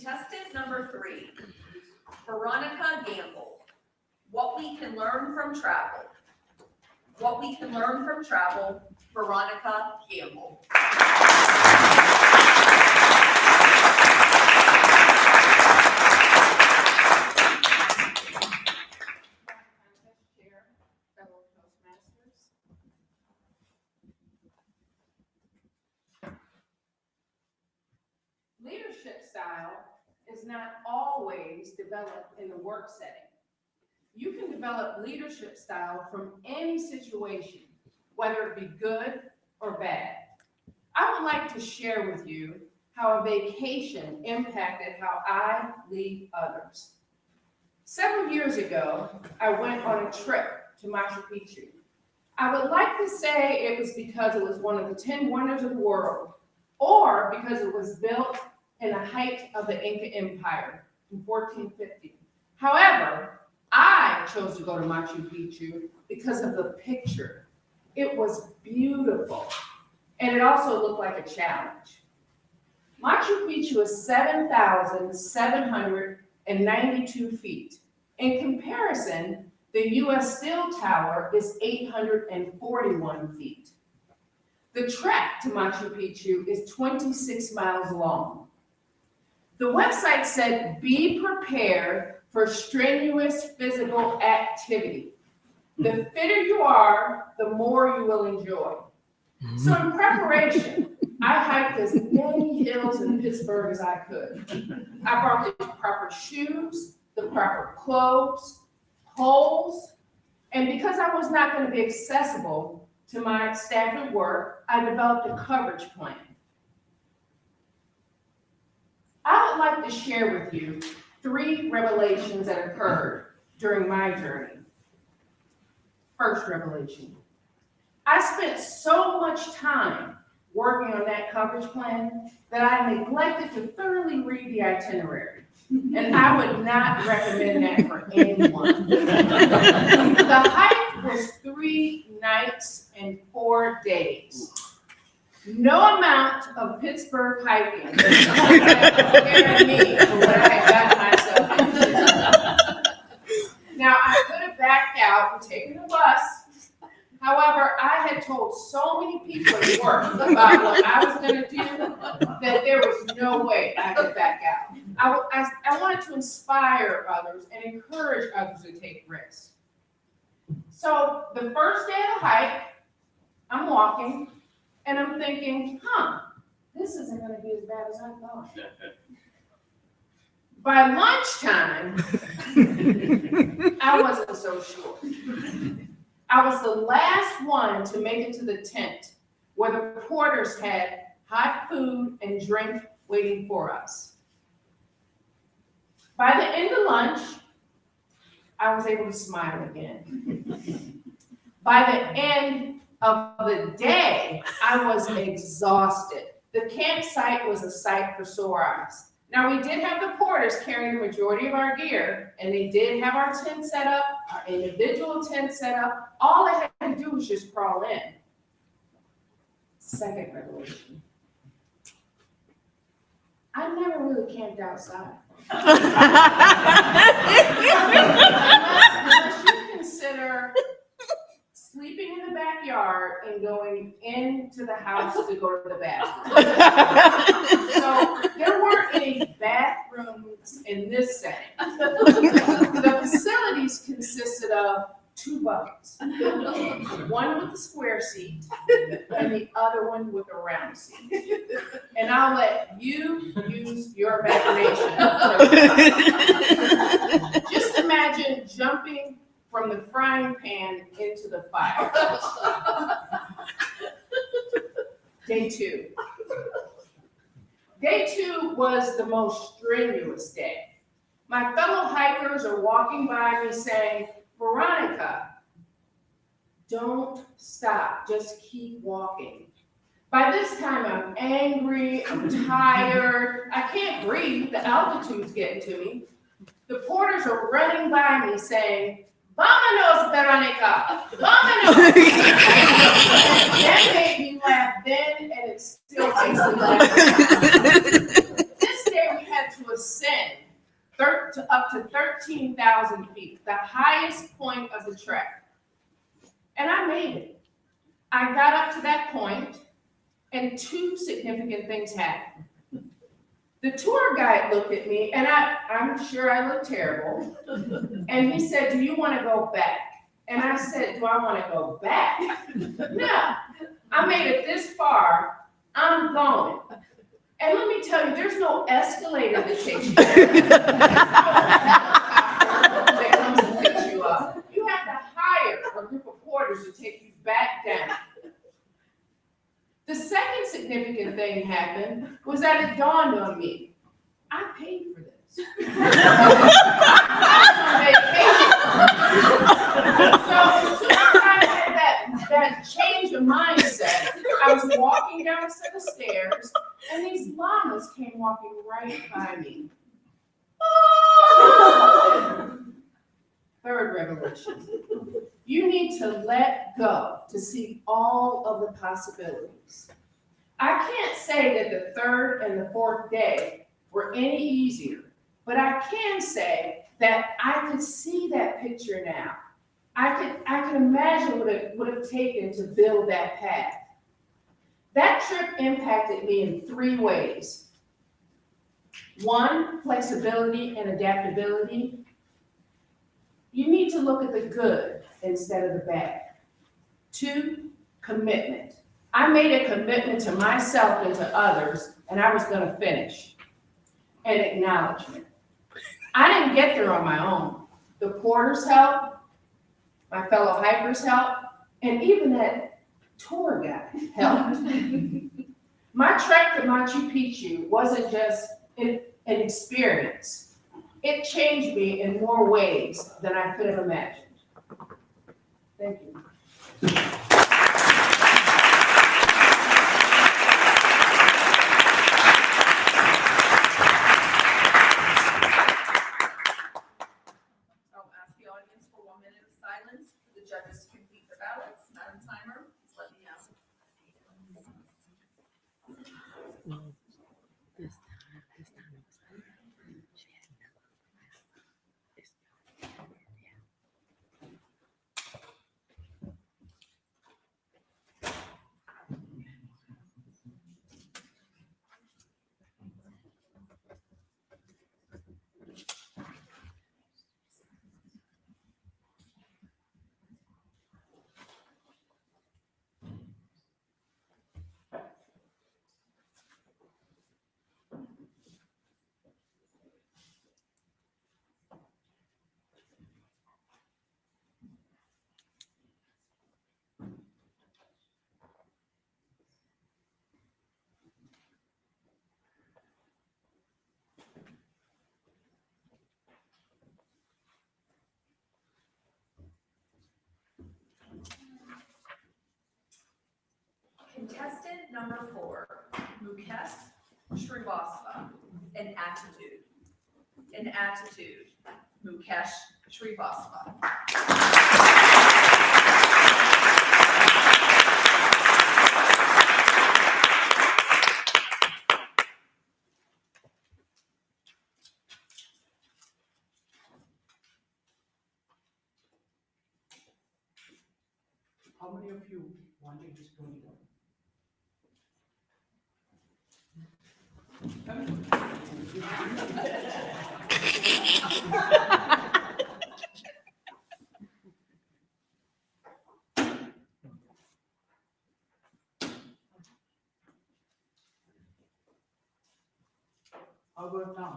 Contestant number 3, Veronica Gamble. What we can learn from travel. What we can learn from travel, Veronica Gamble. Chair, fellow Toastmasters. Leadership style is not always developed in the work setting. You can develop leadership style from any situation, whether it be good or bad. I would like to share with you how a vacation impacted how I lead others. Several years ago, I went on a trip to Machu Picchu. I would like to say it was because it was one of the 10 wonders of the world, or because it was built in the height of the Inca Empire in 1450. However, I chose to go to Machu Picchu because of the picture. It was beautiful, and it also looked like a challenge. Machu Picchu is 7,792 feet. In comparison, the U.S. Steel Tower is 841 feet. The trek to Machu Picchu is 26 miles long. The website said, be prepared for strenuous physical activity. The fitter you are, the more you will enjoy. So in preparation, I hiked as many hills in Pittsburgh as I could. I brought the proper shoes, the proper clothes, poles, and because I was not going to be accessible to my staff at work, I developed a coverage plan. I would like to share with you 3 revelations that occurred during my journey. First revelation. I spent so much time working on that coverage plan that I neglected to thoroughly read the itinerary. And I would not recommend that for anyone. The hike was 3 nights and 4 days. No amount of Pittsburgh hiking prepared me for what I had gotten myself into. Now, I could have backed out and taken a bus. However, I had told so many people at work about what I was going to do that there was no way I could back out. I wanted to inspire others and encourage others to take risks. So the first day of the hike, I'm walking and I'm thinking, this isn't going to be as bad as I thought. By lunchtime, I wasn't so sure. I was the last one to make it to the tent where the porters had hot food and drink waiting for us. By the end of lunch, I was able to smile again. By the end of the day, I was exhausted. The campsite was a sight for sore eyes. Now, we did have the porters carrying the majority of our gear, and they did have our tent set up, our individual tent set up. All I had to do was just crawl in. Second revelation. I never really camped outside. Unless you consider sleeping in the backyard and going into the house to go to the bathroom. So there weren't any bathrooms in this setting. The facilities consisted of 2 buckets, one with a square seat and the other one with a round seat. And I'll let you use your imagination. Just imagine jumping from the frying pan into the fire. Day 2. Day 2 was the most strenuous day. My fellow hikers are walking by me saying, Veronica, don't stop, just keep walking. By this time, I'm angry, I'm tired, I can't breathe, the altitude's getting to me. The porters are running by me saying, Vámonos, Veronica, vámonos. That made me laugh then, and it still makes me laugh. This day we had to ascend up to 13,000 feet, the highest point of the trek. And I made it. I got up to that point, and two significant things happened. The tour guide looked at me, and I'm sure I looked terrible, and he said, "Do you want to go back?" And I said, "Do I want to go back? No, I made it this far, I'm going." And let me tell you, there's no escalator that takes you there. That comes and picks you up. You have to hire a group of porters to take you back down. The second significant thing happened was that it dawned on me, I paid for this. I was on vacation. So as soon as I had that change of mindset, I was walking down a set of stairs, and these llamas came walking right by me. Third revelation. You need to let go to see all of the possibilities. I can't say that the third and the fourth day were any easier, but I can say that I could see that picture now. I could imagine what it would have taken to build that path. That trip impacted me in three ways. One, flexibility and adaptability. You need to look at the good instead of the bad. Two, commitment. I made a commitment to myself and to others, and I was going to finish. And acknowledgement. I didn't get there on my own. The porters helped, my fellow hikers helped, and even that tour guide helped. My trek to Machu Picchu wasn't just an experience. It changed me in more ways than I could have imagined. Thank you. I'll ask the audience for 1 minute of silence for the judges to complete their ballots. Madam Timer, please let me know. This time it was she had Contestant number 4, Mukesh Srivastava, an attitude. An attitude, Mukesh Srivastava. How many of you wanted this pony? How about now?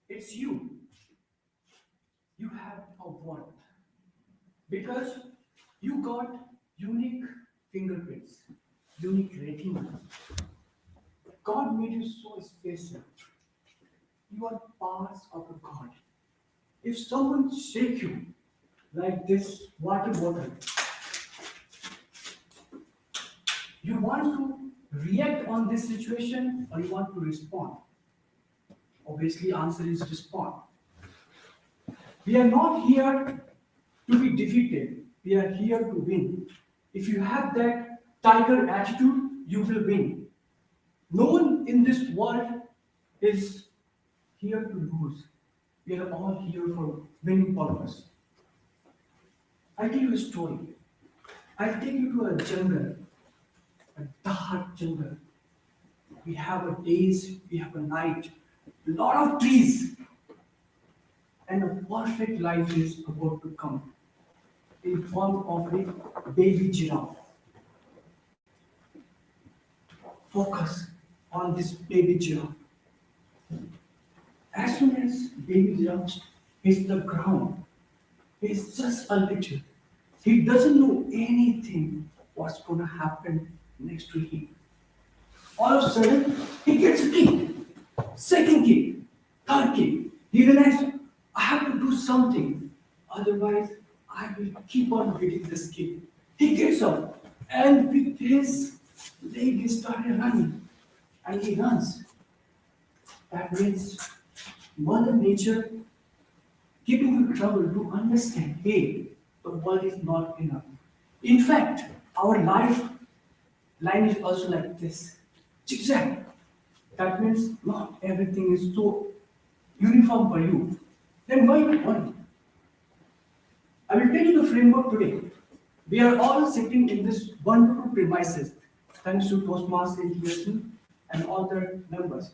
It's you. You have a worth because you got unique fingerprints, unique retina. God made you so special. You are parts of a God. If someone shake you like this water bottle, you want to react on this situation or you want to respond? Obviously, answer is respond. We are not here to be defeated. We are here to win. If you have that tiger attitude, you will win. No one in this world is here to lose. We are all here for winning purpose. I'll tell you a story. I'll take you to a jungle, a dark jungle. We have a days, we have a night, lot of trees, and a perfect life is about to come in form of a baby giraffe. Focus on this baby giraffe. As soon as baby giraffe hits the ground, he's just a little. He doesn't know anything what's gonna happen next to him. All of a sudden, he gets a kick. Second kick, third kick. He realizes, I have to do something. Otherwise, I will keep on getting this kick. He gets up and with his leg he started running. And he runs. That means Mother Nature giving you trouble to understand, hey, the world is not enough. In fact, our life line is also like this. Zigzag. That means not everything is so uniform for you. Then why worry? I will tell you the framework today. We are all sitting in this wonderful premises, thanks to Toastmasters International and all their members.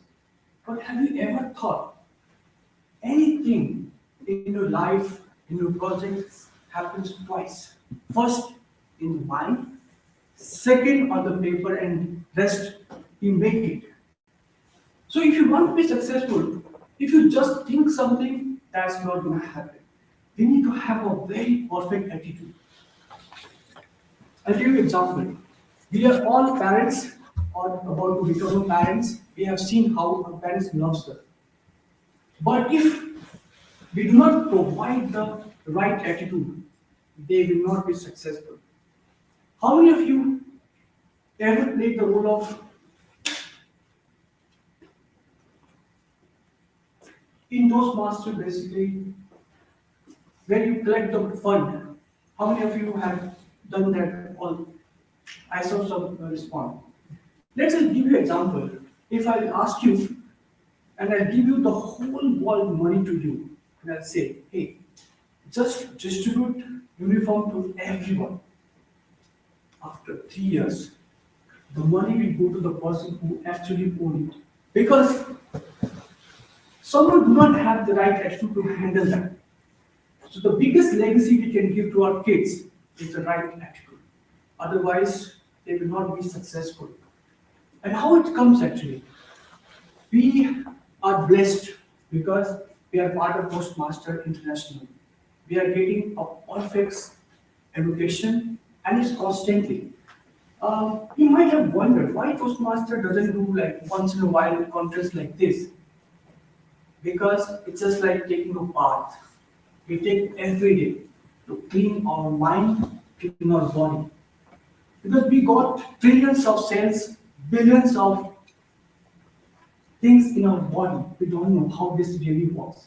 But have you ever thought anything in your life, in your projects, happens twice? First in the mind, second on the paper, and rest you make it. So if you want to be successful, if you just think something, that's not going to happen. We need to have a very perfect attitude. I'll give you an example. We are all parents or about to become parents. We have seen how our parents love us. But if we do not provide the right attitude, they will not be successful. How many of you ever played the role of in Toastmasters basically where you collect the fund? How many of you have done that? All I saw some response. Let's just give you an example. If I ask you and I'll give you the whole world money to you, and I'll say, hey, just distribute uniform to everyone. After 3 years, the money will go to the person who actually owned it. Because someone do not have the right attitude to handle that. So the biggest legacy we can give to our kids is the right attitude. Otherwise, they will not be successful. And how it comes actually? We are blessed because we are part of Toastmasters International. We are getting a perfect education and it's constantly. You might have wondered why Toastmaster doesn't do like once in a while contests like this. Because it's just like taking a bath. We take every day to clean our mind, clean our body. Because we got trillions of cells, billions of things in our body. We don't know how this really works.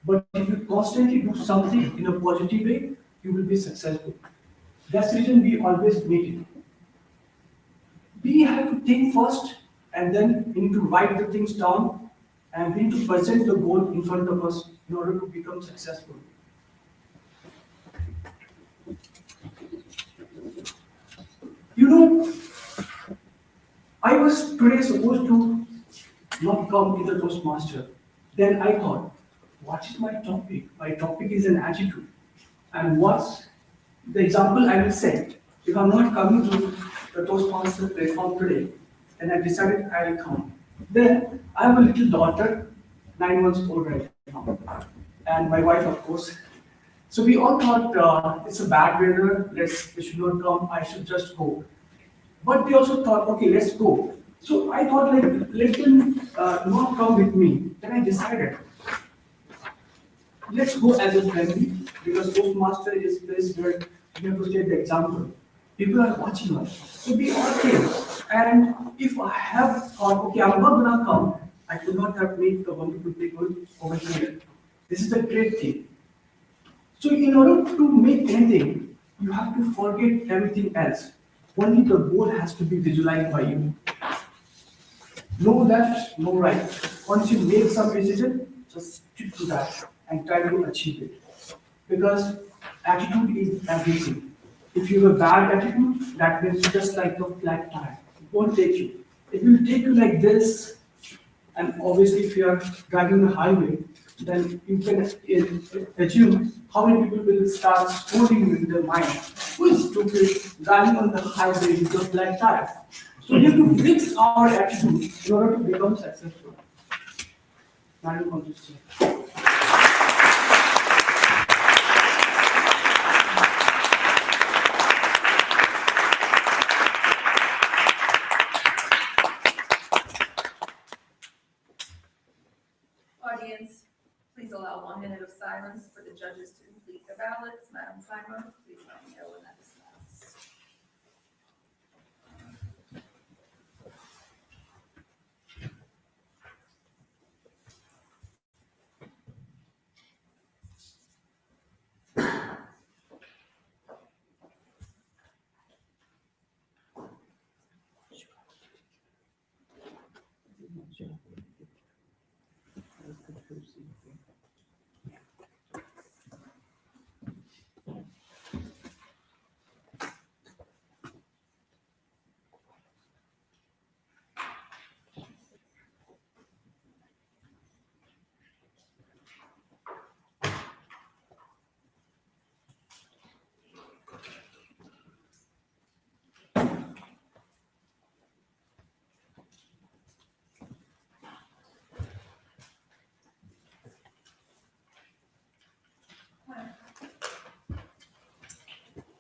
But if you constantly do something in a positive way, you will be successful. That's the reason we always meet it. We have to think first and then we need to write the things down and we need to present the goal in front of us in order to become successful. You know, I was today supposed to not come in the Toastmaster. Then I thought, what is my topic? My topic is an attitude. And what's the example I will set? If I'm not coming to the Toastmaster platform today, then I decided I will come. Then I have a little daughter, 9 months old right now, and my wife, of course. So we all thought it's a bad weather. We should not come. I should just go. But we also thought, okay, let's go. So I thought, like, let them not come with me. Then I decided, let's go as a family because Toastmaster is a place where we have to set the example. People are watching us. So we all came. And if I have thought, okay, I'm not gonna come, I could not have made the wonderful people over here. This is a great thing. So in order to make anything, you have to forget everything else. Only the goal has to be visualized by you. no left, no right. Once you make some decision, just stick to that and try to achieve it. Because attitude is everything. If you have a bad attitude, that means just like a flat tire. It won't take you. It will take you like this. And obviously, if you are driving the highway, then you can assume how many people will start scolding you in their mind. Who is stupid driving on the highway with a flat tire? So we have to fix our attitude in order to become successful. Now you want to say. Audience, please allow 1 minute of silence for the judges to complete the ballots. Madam Timer, please let me know when that is passed.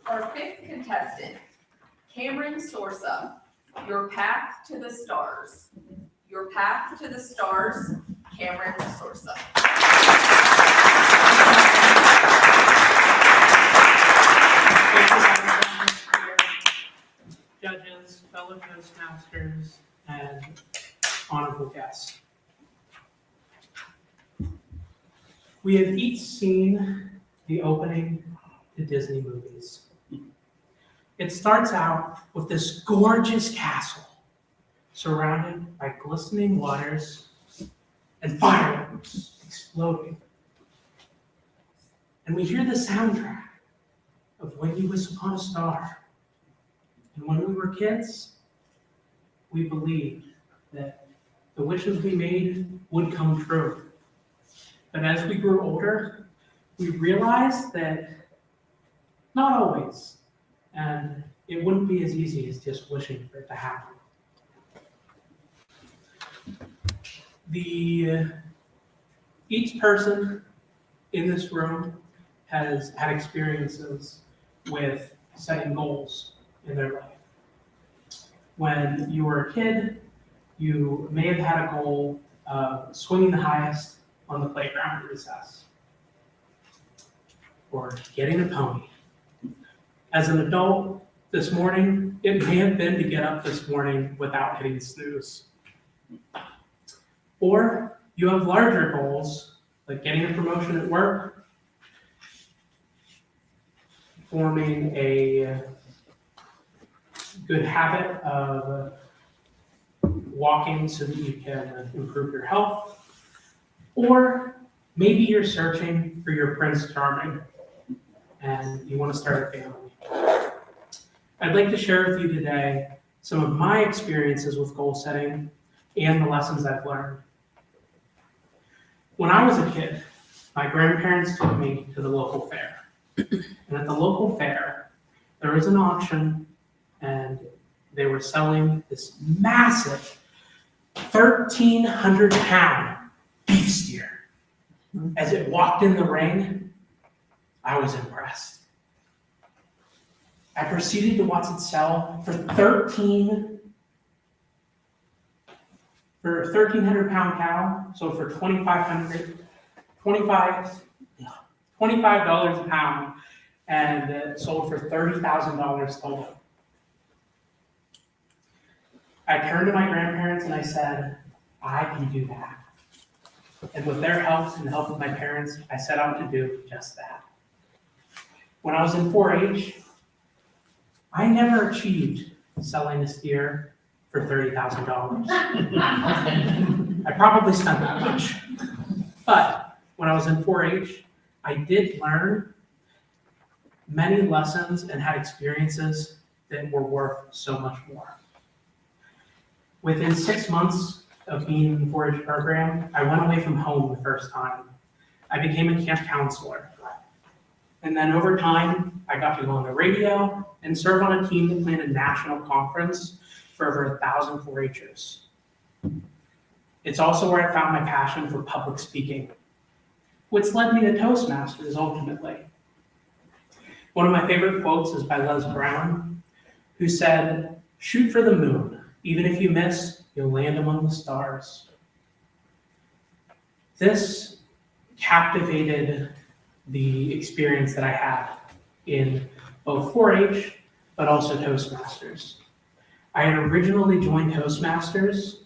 Our fifth contestant, Cameron Sorsa, your path to the stars. Your path to the stars, Cameron Sorsa. Judges, fellow Toastmasters, and honorable guests. We have each seen the opening to Disney movies. It starts out with this gorgeous castle surrounded by glistening waters and fireworks exploding. And we hear the soundtrack of When You Wish Upon a Star. And when we were kids, we believed that the wishes we made would come true. But as we grew older, we realized that not always, and it wouldn't be as easy as just wishing for it to happen. Each person in this room has had experiences with setting goals in their life. When you were a kid, you may have had a goal of swinging the highest on the playground at recess, or getting a pony. As an adult, this morning, it may have been to get up this morning without hitting snooze. Or you have larger goals, like getting a promotion at work, forming a good habit of walking so that you can improve your health, or maybe you're searching for your Prince Charming and you want to start a family. I'd like to share with you today some of my experiences with goal setting and the lessons I've learned. When I was a kid, my grandparents took me to the local fair. And at the local fair, there was an auction and they were selling this massive 1,300-pound beef steer. As it walked in the ring, I was impressed. I proceeded to watch it sell for 1,300-pound cow, so for $25 a pound, and it sold for $30,000 total. I turned to my grandparents and I said, I can do that. And with their help and the help of my parents, I set out to do just that. When I was in 4-H, I never achieved selling a steer for $30,000. I probably spent that much. But when I was in 4-H, I did learn many lessons and had experiences that were worth so much more. Within 6 months of being in the 4-H program, I went away from home the first time. I became a camp counselor. And then over time, I got to go on the radio and serve on a team that planned a national conference for over 1,000 4-Hers. It's also where I found my passion for public speaking, which led me to Toastmasters ultimately. One of my favorite quotes is by Les Brown, who said, "Shoot for the moon. Even if you miss, you'll land among the stars." This captivated the experience that I had in both 4-H, but also Toastmasters. I had originally joined Toastmasters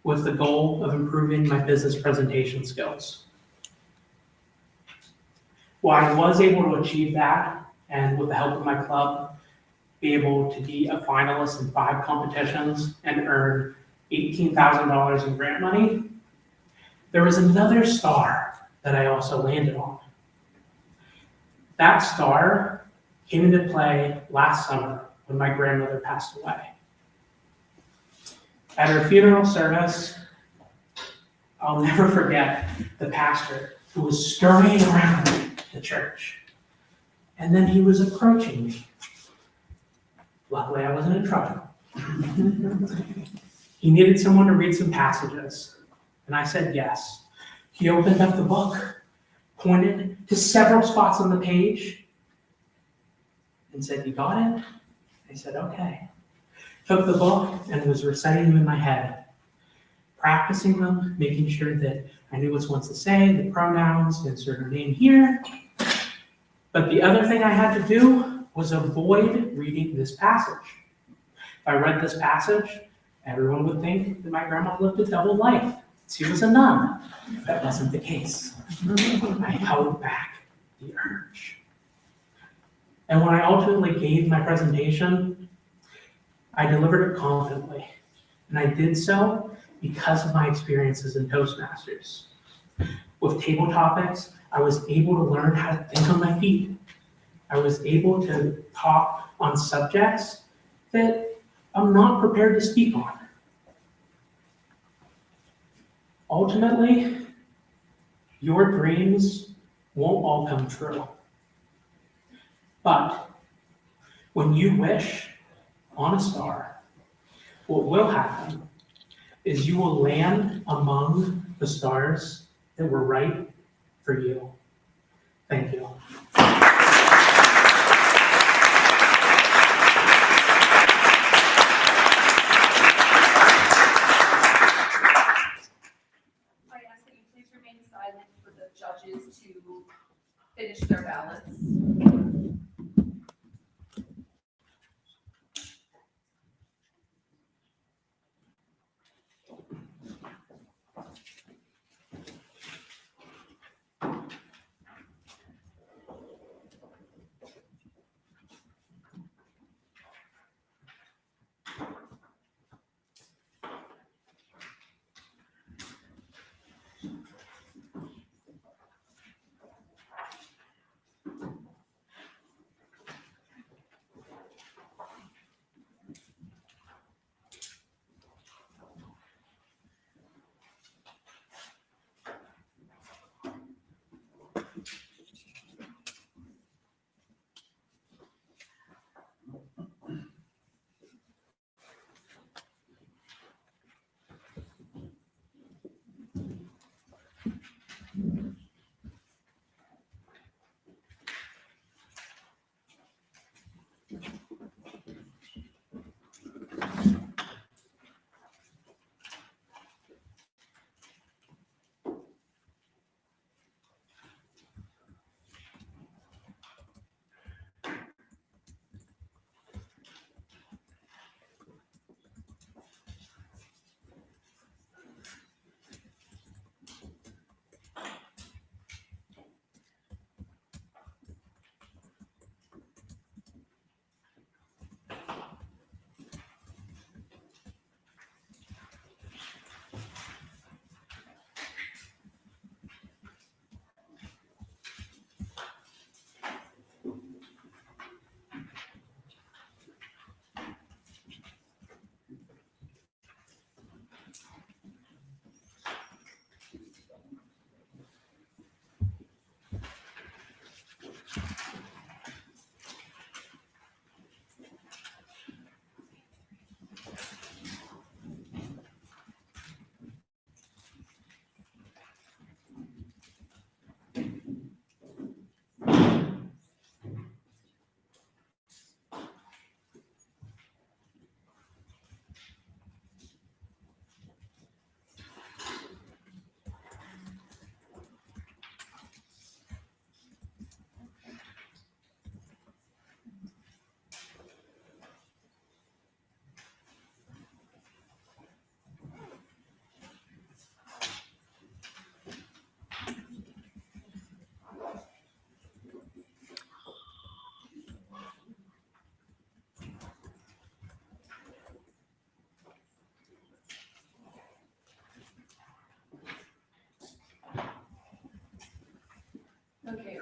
with the goal of improving my business presentation skills. While I was able to achieve that, and with the help of my club, be able to be a finalist in 5 competitions and earn $18,000 in grant money, there was another star that I also landed on. That star came into play last summer when my grandmother passed away. At her funeral service, I'll never forget the pastor who was scurrying around the church. And then he was approaching me. Luckily, I wasn't in trouble. He needed someone to read some passages, and I said yes. He opened up the book, pointed to several spots on the page, and said, "You got it?" I said, "Okay." Took the book and was reciting them in my head, practicing them, making sure that I knew what ones to say, the pronouns, insert a name here. But the other thing I had to do was avoid reading this passage. If I read this passage, everyone would think that my grandma lived a double life. She was a nun. That wasn't the case. I held back the urge. And when I ultimately gave my presentation, I delivered it confidently. And I did so because of my experiences in Toastmasters. With table topics, I was able to learn how to think on my feet. I was able to talk on subjects that I'm not prepared to speak on. Ultimately, your dreams won't all come true. But when you wish on a star, what will happen is you will land among the stars that were right for you. Thank you. I ask that you please remain silent for the judges to finish their ballots.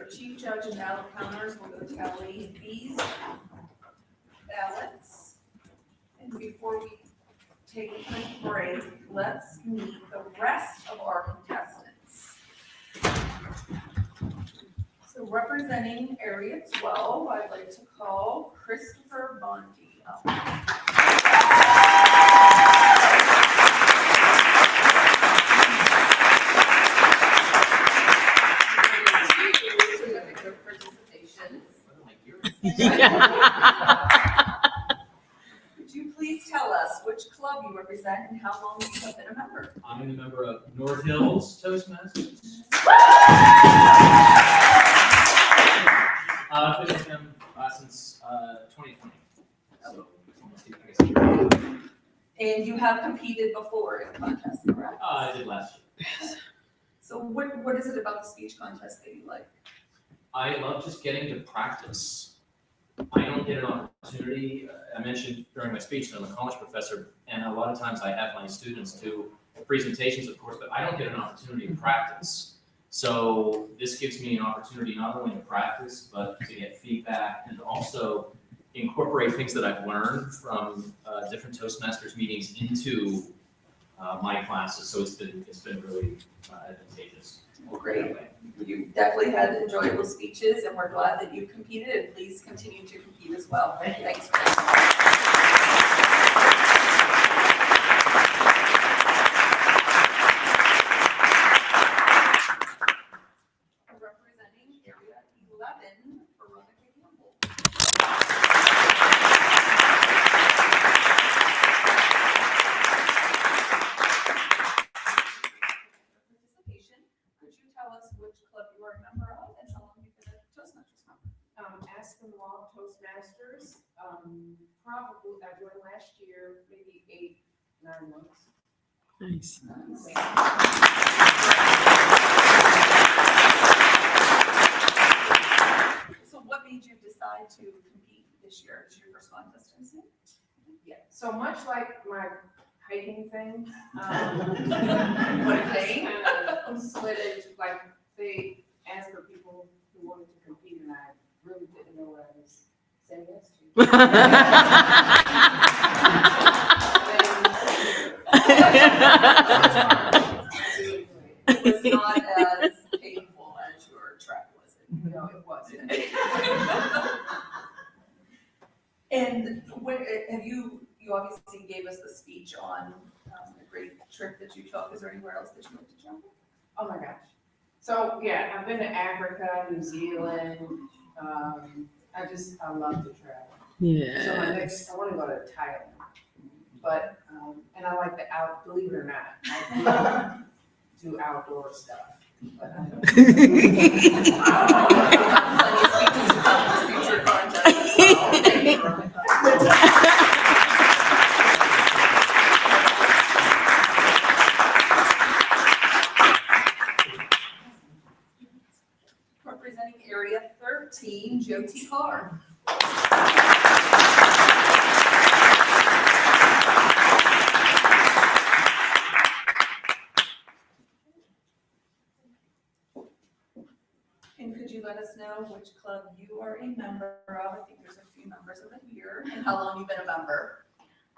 our chief judge and ballot counters will go tally these ballots. And before we take a quick break, let's meet the rest of our contestants. So representing Area 12, I'd like to call Christopher Bondi up. Certificate of participation. Could you please tell us which club you represent and how long you have been a member? I'm a member of North Hills Toastmasters. I've been with them since 2020. So it's almost, I guess, a year. And you have competed before in contests, correct? I did last year. So what is it about the speech contest that you like? I love just getting to practice. I don't get an opportunity. I mentioned during my speech that I'm a college professor, and a lot of times I have my students do presentations, of course, but I don't get an opportunity to practice. So this gives me an opportunity not only to practice, but to get feedback and also incorporate things that I've learned from different Toastmasters meetings into my classes. So it's been really advantageous. Well, great. You definitely had enjoyable speeches, and we're glad that you competed, and please continue to compete as well. Thanks. Representing Area 11, Veronica Campbell. Participation. Could you tell us which club you are a member of and how long you've been a Toastmasters member? Aspen Law Toastmasters, probably, I joined last year, maybe 8-9 months. Nice. So what made you decide to compete this year? Is your first contest, is it? Yeah, so much like my hiking thing, What thing? split into, like, they asked for people who wanted to compete, and I really didn't know what I was saying yes It was not as painful as your track, was it? No, it wasn't. And what, you obviously gave us the speech on the great trip that you took. Is there anywhere else that you went to travel? Oh my gosh. So, yeah, I've been to Africa, New Zealand. I love to travel. So my next, I want to go to Thailand. But, and I like believe it or not, I do outdoor stuff. But I don't. Representing Area 13, Jyoti Carr. And could you let us know which club you are a member of? I think there's a few members over here. And how long you've been a member?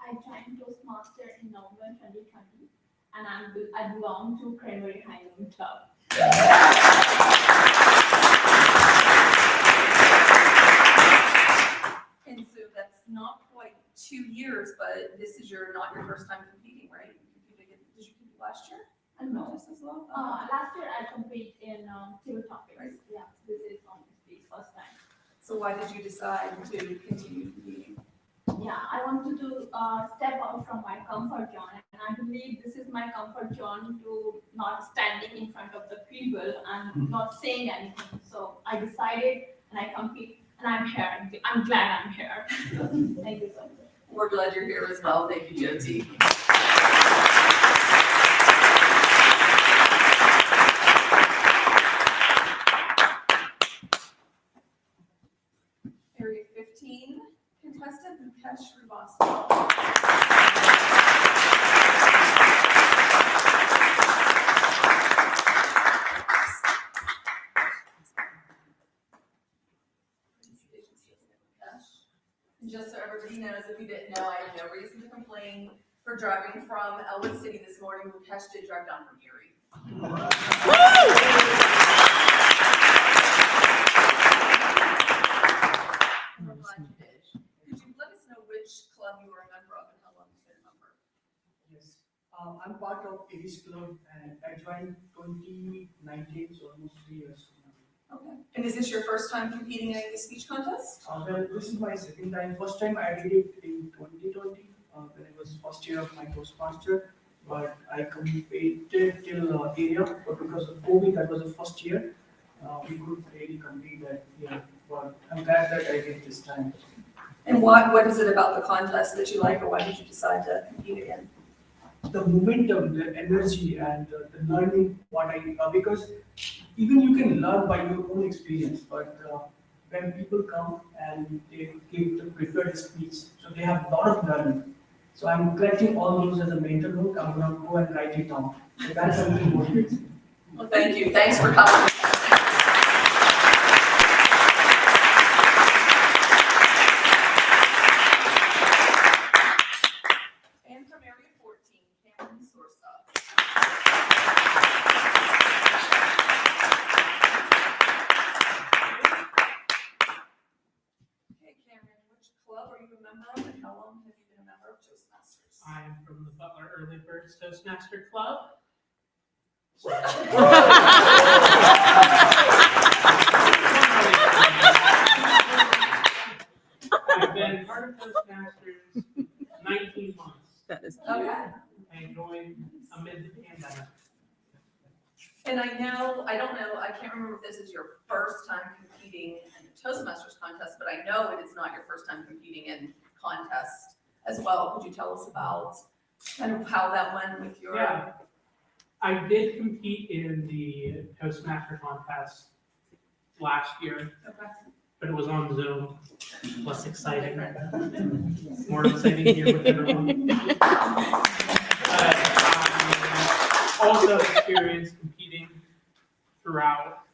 I joined Toastmasters in November 2020, and I belong to Cranberry Highland Club. And so that's not quite 2 years, but this is not your first time competing, right? Did you compete last year? No. Just as well? Last year I competed in two topics. Right. Yeah, this is honestly first time. So why did you decide to continue competing? Yeah, I wanted to step out from my comfort zone, and I believe this is my comfort zone to not standing in front of the people and not saying anything. So I decided, and I compete, and I'm here. I'm glad I'm here. Thank you so much. We're glad you're here as well. Thank you, Jyoti. Area 15, contestant Mukesh Srivastava. And just so everybody knows, if you didn't know, I have no reason to complain for driving from Elwood City this morning. Rupesh did drive down from Erie. We're glad you did. Could you let us know which club you were a member of and how long you've been a member? Yes. I'm part of Aries Club and I joined 2019, so almost 3 years now. Okay. And is this your first time competing in any speech contests? Well, this is my second time. First time I did it in 2020 when it was first year of my Toastmaster. But I competed till area, but because of COVID, that was the first year. We couldn't really compete that year. But I'm glad that I did this time. And what is it about the contest that you like, or why did you decide to compete again? The momentum, the energy, and the learning what I because even you can learn by your own experience, but when people come and they give the prepared speech, so they have a lot of learning. So I'm collecting all those as a mental note. I'm gonna go and write it down. So that's something motivates me. Well, thank you. Thanks for coming. And from Area 14, Cameron Sorsa. Okay, Cameron, which club are you a member of and how long have you been a member of Toastmasters? I am from the Butler Early Birds Toastmaster Club. I've been part of Toastmasters 19 months. That is Okay. I joined amid the pandemic. And I don't know, I can't remember if this is your first time competing in the Toastmasters contest, but I know it is not your first time competing in contests as well. Could you tell us about kind of how that went with your? Yeah. I did compete in the Toastmaster contest last year, Okay. but it was on Zoom. Less exciting. More exciting here with everyone. Also experienced competing throughout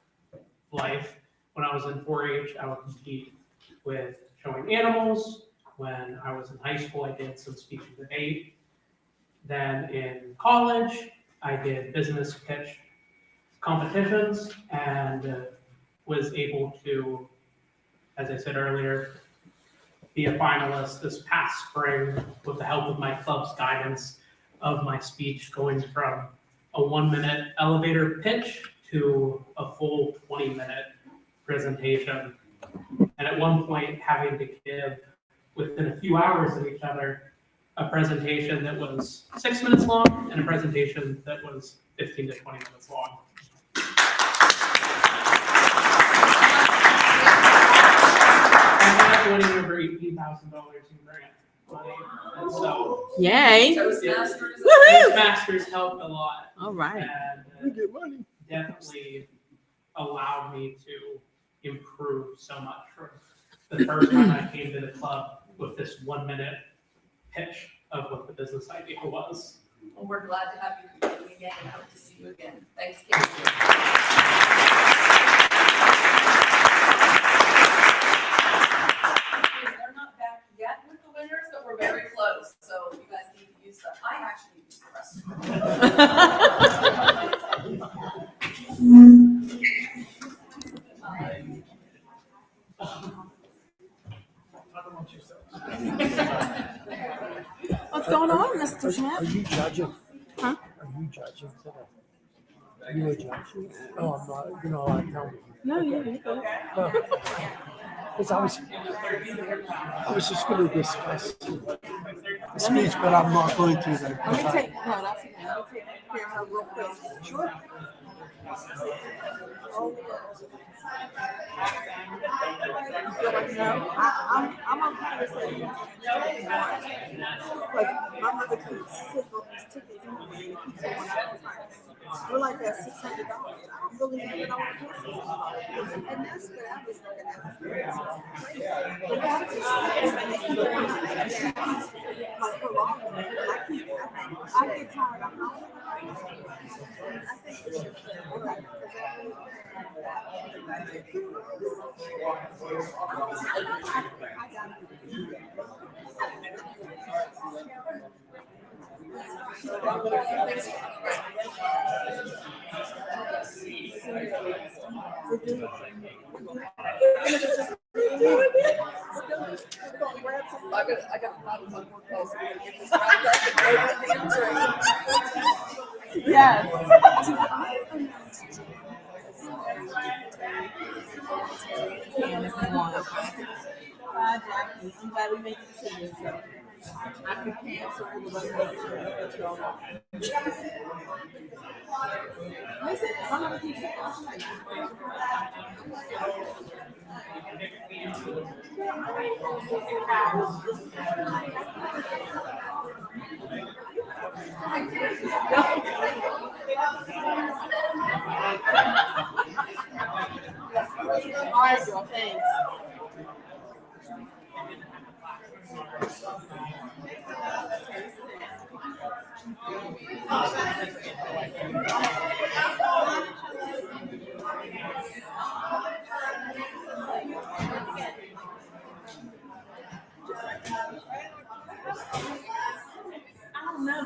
life. When I was in 4-H, I would compete with showing animals. When I was in high school, I did some speech and debate. Then in college, I did business pitch competitions and was able to, as I said earlier, be a finalist this past spring with the help of my club's guidance of my speech, going from a 1-minute elevator pitch to a full 20-minute presentation. And at one point, having to give, within a few hours of each other, a presentation that was 6 minutes long and a presentation that was 15 to 20 minutes long. And winning over $18,000 in grant money. And so Yay. Toastmasters. Toastmasters helped a lot. All right. And definitely allowed me to improve so much from the first time I came to the club with this 1-minute pitch of what the business idea was. Well, we're glad to have you competing again and hope to see you again. Thanks, Karen. We're not back yet with the winners, but we're very close, so you guys need to use the, I actually use the What's going on, Mr. Are Smith? you judging? Huh? Are you judging today? Are you a judge? Oh, I'm not. You're not allowed to tell me. No, you go. Because I was just going to discuss the speech, but I'm not going to then. Let me take, no, that's okay. Let me take care of her real quick. Sure. You feel like, no, I'm okay to say yes. Because my mother keeps sick on these tickets anyway, and keeps going out of price. We're like at $600. I don't really know that I want to pay $600. And that's what I was looking at. But that's just like for long. I get tired of home. I think we should play more because I I got a lot of fun work clothes. We're gonna get this wrapped up and go with the entry. Yes. Jackie, I'm glad we made it to this. I could cancel the rest of the trip. Listen, I'm gonna keep saying, all right, girl, thanks. I don't know.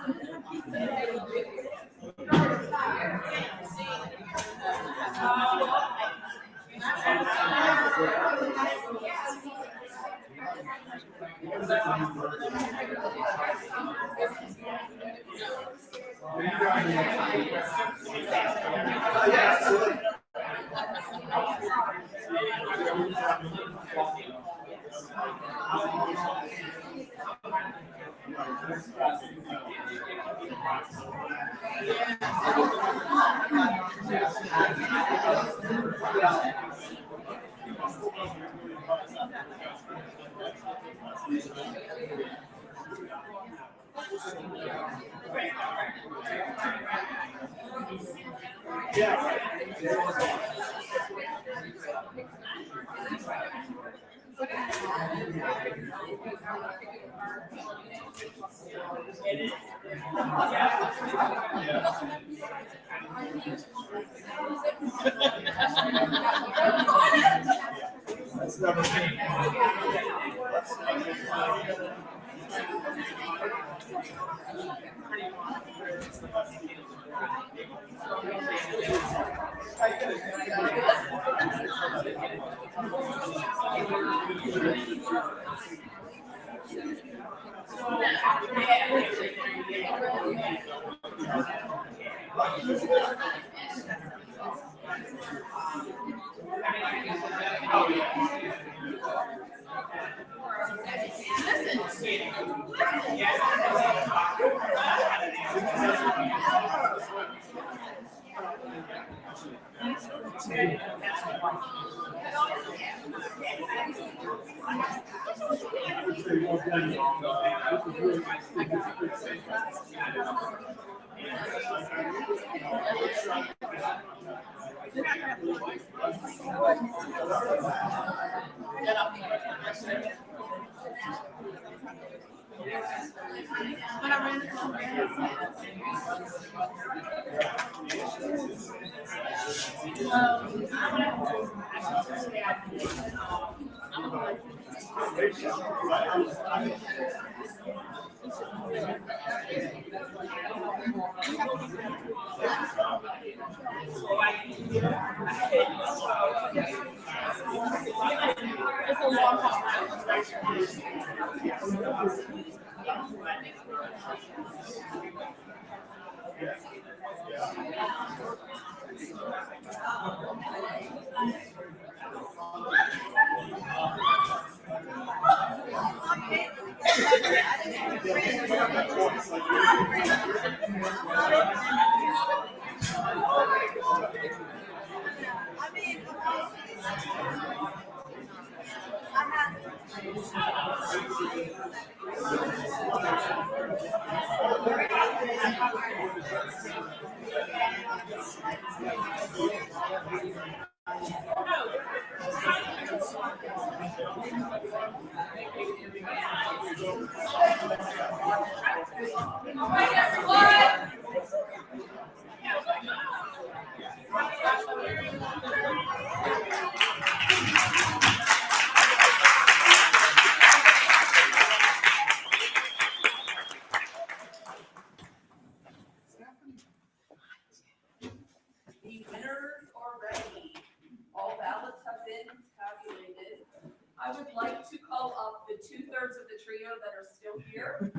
like to call up the 2/3 of the trio that are still here.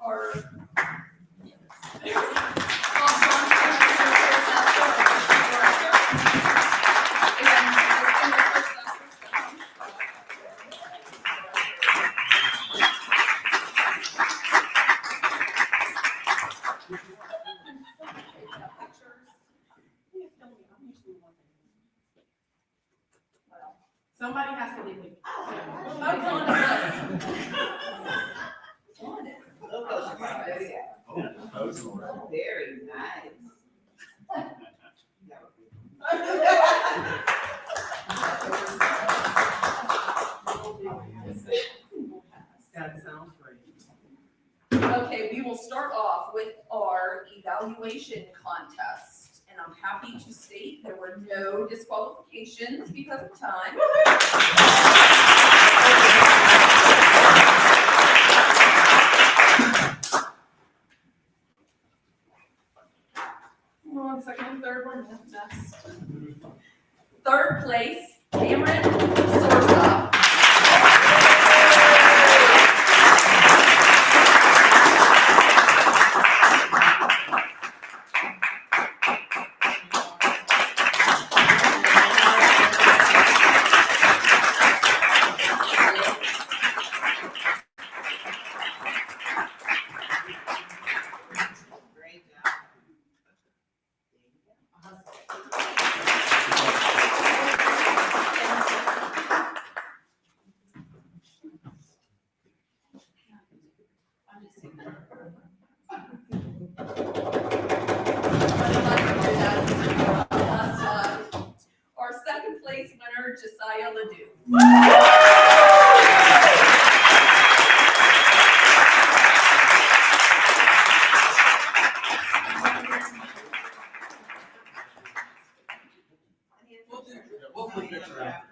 Or. Somebody has to leave me. Very nice. That sounds great. Okay, we will start off with our evaluation contest. And I'm happy to state there were no disqualifications because of time. One second, third one, next. Third place, Cameron Sorsa. Great job. Our second place winner, Josiah Ledoux.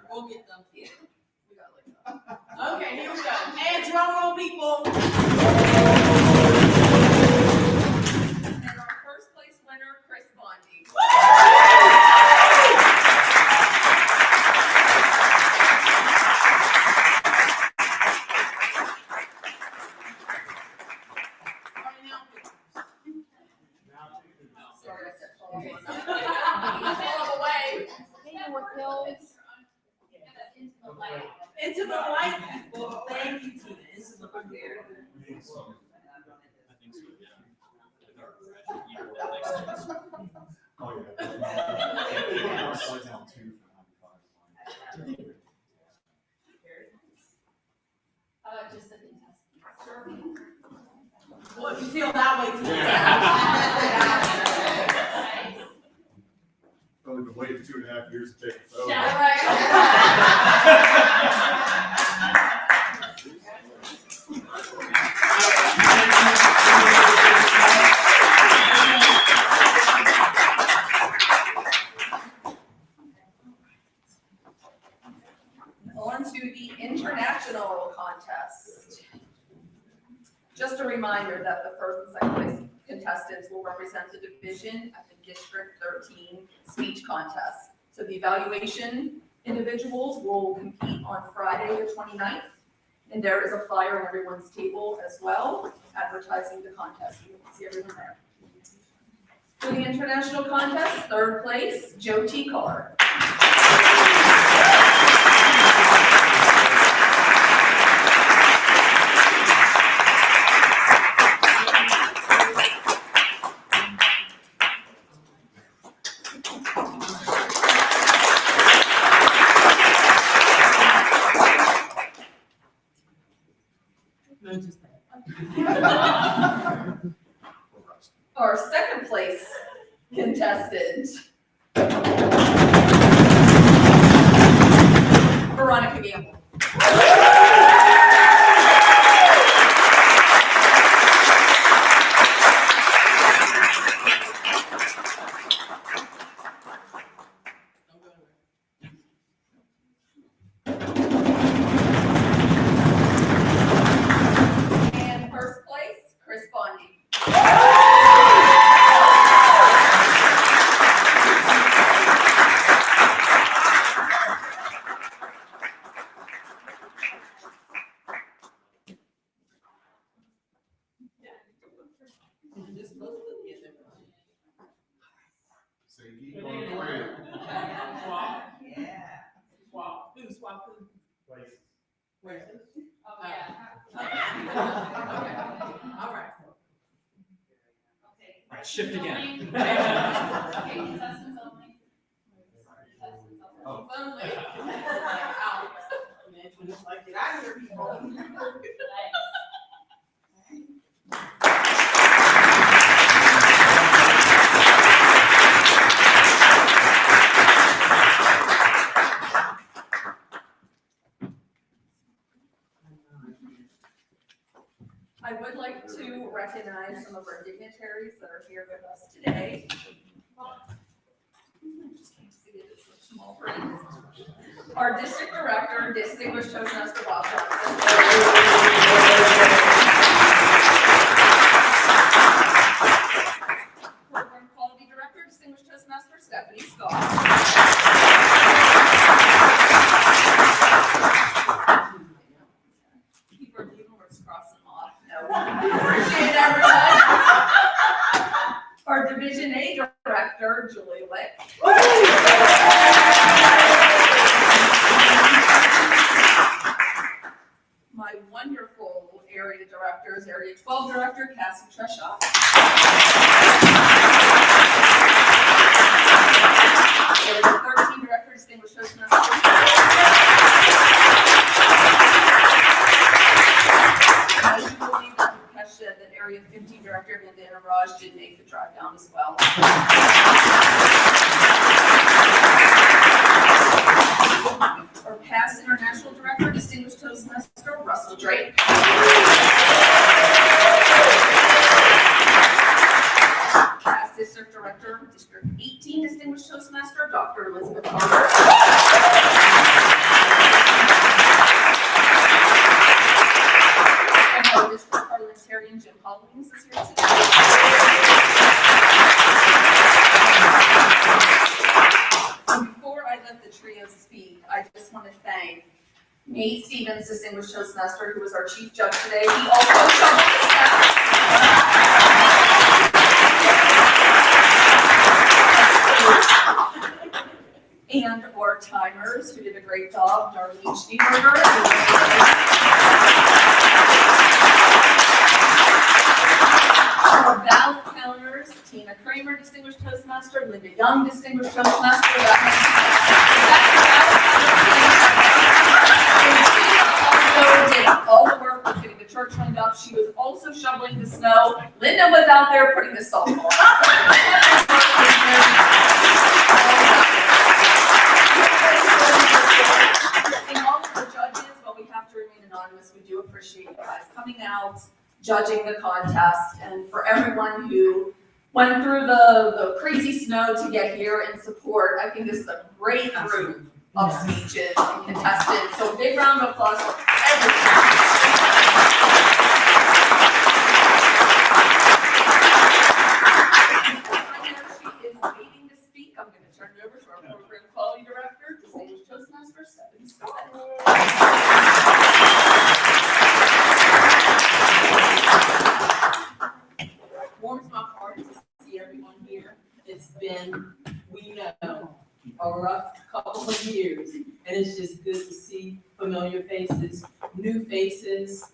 We'll get them. We got like Okay, here we go. And drum roll, people. And our first place winner, Chris Bondi. Sorry, I said fall away. Into the light, people. Thank you, Tina. Into the light. Just a contestant. Well, if you feel that way, Tina. Only been waiting 2.5 years to take a photo. Yeah, right. On to the international contest. Just a reminder that the first and second place contestants will represent the division at the District 13 speech contest. So the evaluation individuals will compete on Friday, the 29th. And there is a flyer on everyone's table as well, advertising the contest. You can see everyone there. For the international contest, third place, Joe T. Carr. Our second place contestant, Veronica Gamble. And first place, Chris Bondi. Where is it? Oh, yeah. All right. Okay. All right, shift again. Okay, contestants only. Oh. Only. It's like, get out of here, people. I would like to recognize some of our dignitaries that are here with us today. Our district director, distinguished Toastmaster Bob Johnson. Program quality director, distinguished Toastmaster Stephanie Scott. Keep her leaving, we're just crossing them off. No. Appreciate everyone. Our Division A Director, Julie Lick. My wonderful area directors, Area 12 Director, Cassie Treshaw. Area 13 Director, distinguished Toastmaster. As you believe that Mukesh said that Area 15 Director Vandana Raj did make the drive down as well. Our past international director, distinguished Toastmaster Russell Drake. Past district director, District 18, distinguished Toastmaster Dr. Elizabeth Carter. Our district parliamentarian Jim Hollings is here today. And before I let the trio speak, I just want to thank Nate Stevens, distinguished Toastmaster, who was our chief judge today. He also shoveled the steps. And our timers, who did a great job, Darlene Steenberger. Our ballot counters, Tina Kramer, distinguished Toastmaster, Linda Young, distinguished Toastmaster. Also did all the work with getting the church lined up. She was also shoveling the snow. Linda was out there putting the salt on. And all of the judges, while we have to remain anonymous, we do appreciate you guys coming out, judging the contest, and for everyone who went through the crazy snow to get here and support. I think this is a great group of speeches and contestants, so big round of applause for everyone. She is waiting to speak. I'm going to turn it over to our program quality director, distinguished Toastmaster Stephanie Scott. Warms my heart to see everyone here. It's been, we know, a rough couple of years, and it's just good to see familiar faces, new faces,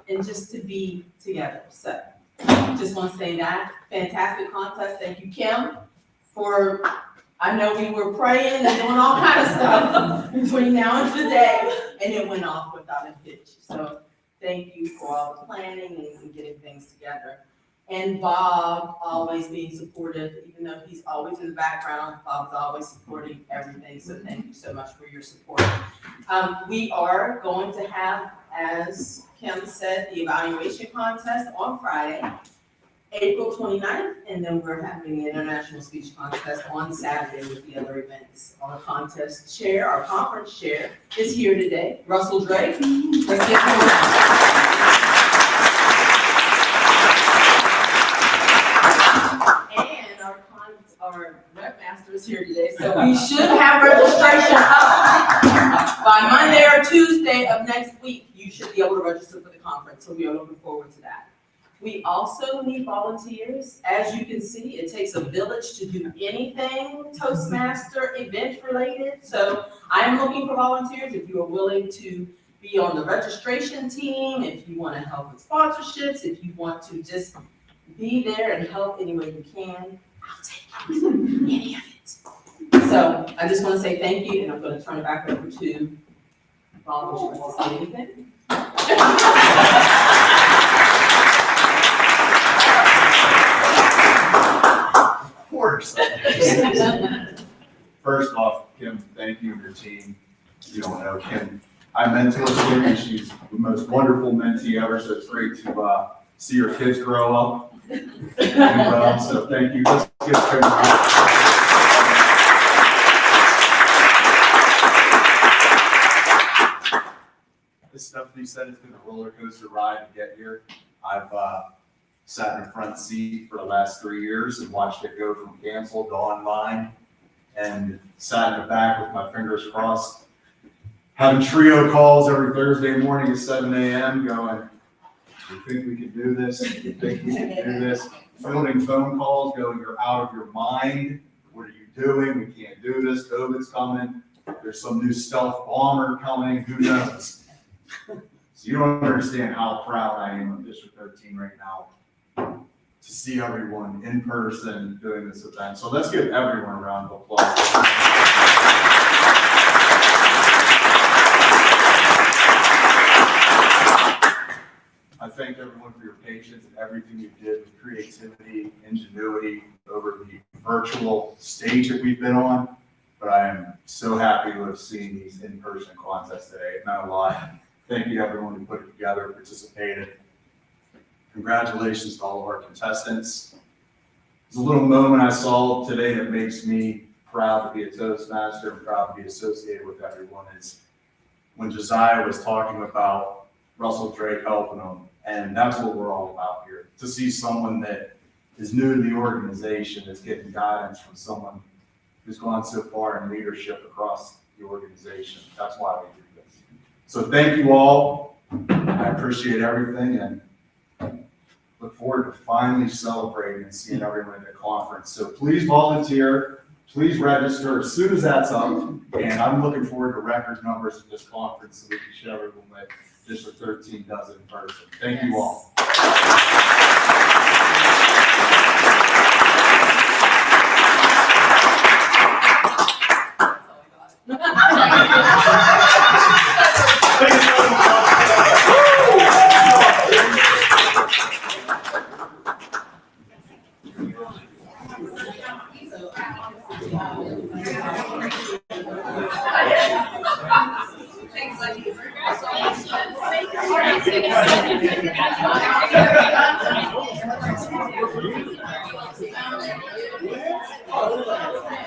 and just to be together. So, just want to say that. Fantastic contest. Thank you, Kim, for, I know we were praying and doing all kind of stuff between now and today, and it went off without a hitch. So, thank you for all the planning and getting things together. And Bob always being supportive, even though he's always in the background, Bob's always supporting everything, so thank you so much for your support. We are going to have, as Kim said, the evaluation contest on Friday, April 29th, and then we're having the international speech contest on Saturday with the other events. Our contest chair, our conference chair, is here today, Russell Drake. Let's get him. Our webmaster is here today, so we should have registration up by Monday or Tuesday of next week. You should be able to register for the conference, so we are looking forward to that. We also need volunteers. As you can see, it takes a village to do anything Toastmaster event related. So I am looking for volunteers if you are willing to be on the registration team, if you want to help with sponsorships, if you want to just be there and help any way you can, I'll take any of it. So I just want to say thank you, and I'm going to turn it back over to Bob. Would you like to say anything? Of course. First off, Kim, thank you and your team. You don't know Kim. I mentor Kim, and she's the most wonderful mentee ever, so it's great to see your kids grow up. And, so thank you. Let's give Kim a round. As Stephanie said, it's been a roller coaster ride to get here. I've sat in the front seat for the last 3 years and watched it go from canceled to online, and sat in the back with my fingers crossed, having trio calls every Thursday morning at 7 a.m. going, you think we can do this? You think we can do this? Fielding phone calls going, you're out of your mind. What are you doing? We can't do this. COVID's coming. There's some new stealth bomber coming. Who knows? So you don't understand how proud I am of District 13 right now to see everyone in person doing this event. So let's give everyone a round of applause. I thank everyone for your patience and everything you did with creativity, ingenuity over the virtual stage that we've been on. But I am so happy to have seen these in-person contests today. It meant a lot. Thank you to everyone who put it together, participated. Congratulations to all of our contestants. There's a little moment I saw today that makes me proud to be a Toastmaster and proud to be associated with everyone is when Josiah was talking about Russell Drake helping him. And that's what we're all about here. To see someone that is new to the organization that's getting guidance from someone who's gone so far in leadership across the organization. That's why we do this. So thank you all. I appreciate everything and look forward to finally celebrating and seeing everyone at the conference. So please volunteer, please register as soon as that's up. And I'm looking forward to record numbers at this conference so we can show everyone that District 13 does it in person. Thank you all. Congratulations.